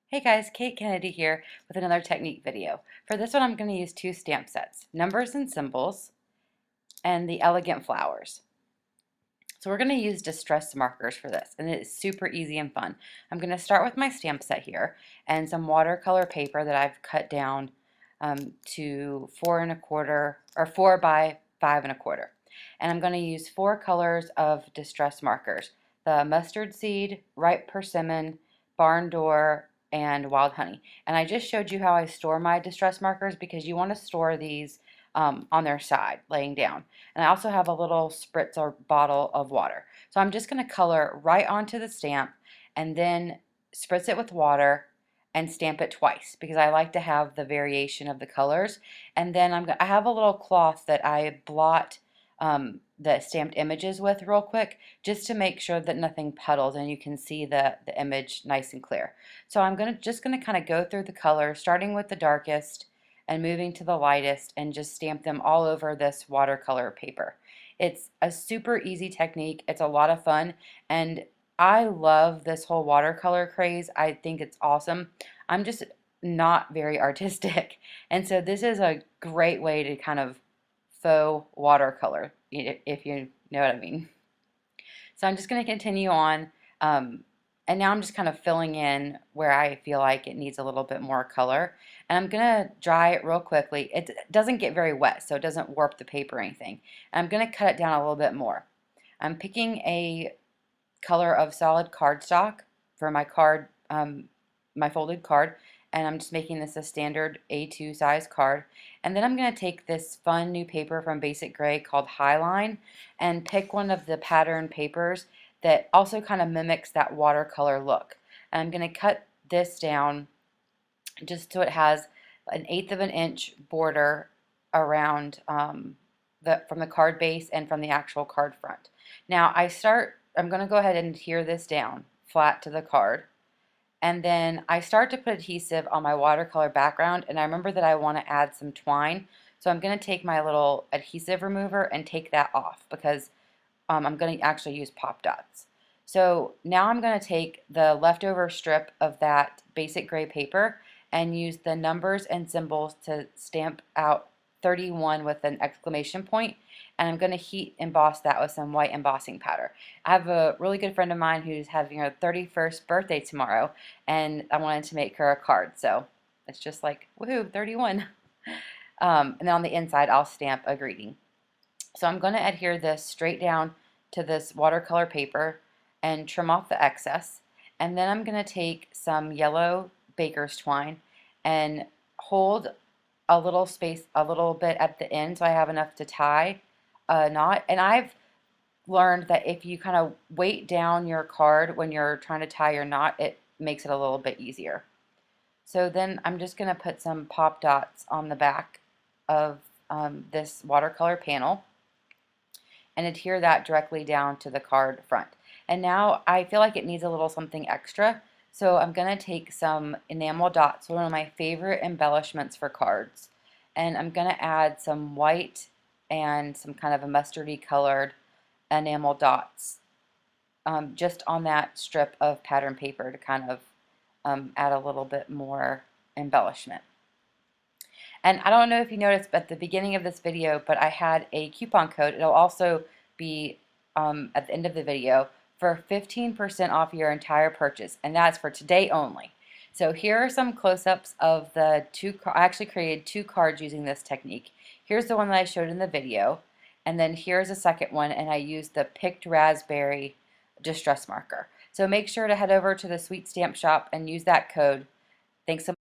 Hey guys, Kate Kennedy here with another technique video. For this one I'm going to use two stamp sets, Numbers and Symbols and the Elegant Flowers. So we're going to use distress markers for this, and it's super easy and fun. I'm going to start with my stamp set here and some watercolor paper that I've cut down to 4 1/4 or 4 by 5 1/4. And I'm going to use four colors of distress markers: the mustard seed, ripe persimmon, barn door, and wild honey. And I just showed you how I store my distress markers because you want to store these on their side, laying down. And I also have a little spritz or bottle of water. So I'm just going to color right onto the stamp and then spritz it with water and stamp it twice because I like to have the variation of the colors. And then I have a little cloth that I blot the stamped images with real quick just to make sure that nothing puddles and you can see the image nice and clear. So I'm just gonna kind of go through the colors, starting with the darkest and moving to the lightest, and just stamp them all over this watercolor paper. It's a super easy technique. It's a lot of fun, and I love this whole watercolor craze. I think it's awesome. I'm just not very artistic, and so this is a great way to kind of faux watercolor, if you know what I mean. So I'm just going to continue on, and now I'm just kind of filling in where I feel like it needs a little bit more color. And I'm going to dry it real quickly. It doesn't get very wet, so it doesn't warp the paper or anything. And I'm going to cut it down a little bit more. I'm picking a color of solid cardstock for my card, my folded card, and I'm just making this a standard A2 size card. And then I'm going to take this fun new paper from Basic Gray called Highline and pick one of the pattern papers that also kind of mimics that watercolor look. And I'm going to cut this down just so it has 1/8 of an inch border around from the card base and from the actual card front. Now I'm going to go ahead and adhere this down flat to the card. And then I start to put adhesive on my watercolor background, and I remember that I want to add some twine. So I'm going to take my little adhesive remover and take that off because I'm going to actually use pop dots. So now I'm going to take the leftover strip of that Basic Gray paper and use the numbers and symbols to stamp out 31 with an exclamation point, and I'm going to heat emboss that with some white embossing powder. I have a really good friend of mine who's having her 31st birthday tomorrow, and I wanted to make her a card, so it's just like, woohoo, 31. And then on the inside I'll stamp a greeting. So I'm going to adhere this straight down to this watercolor paper and trim off the excess, and then I'm going to take some yellow baker's twine and hold a little space a little bit at the end so I have enough to tie a knot. And I've learned that if you kind of weight down your card when you're trying to tie your knot, it makes it a little bit easier. So then I'm just going to put some pop dots on the back of this watercolor panel and adhere that directly down to the card front. And now I feel like it needs a little something extra, so I'm going to take some enamel dots, one of my favorite embellishments for cards, and I'm going to add some white and some kind of a mustardy colored enamel dots just on that strip of pattern paper to kind of add a little bit more embellishment. And I don't know if you noticed at the beginning of this video, but I had a coupon code. It'll also be at the end of the video for 15% off your entire purchase, and that's for today only. So here are some close-ups of the I actually created two cards using this technique. Here's the one that I showed in the video, and then here's a second one, and I used the Picked Raspberry distress marker. So make sure to head over to the Sweet Stamp Shop and use that code. Thanks so much.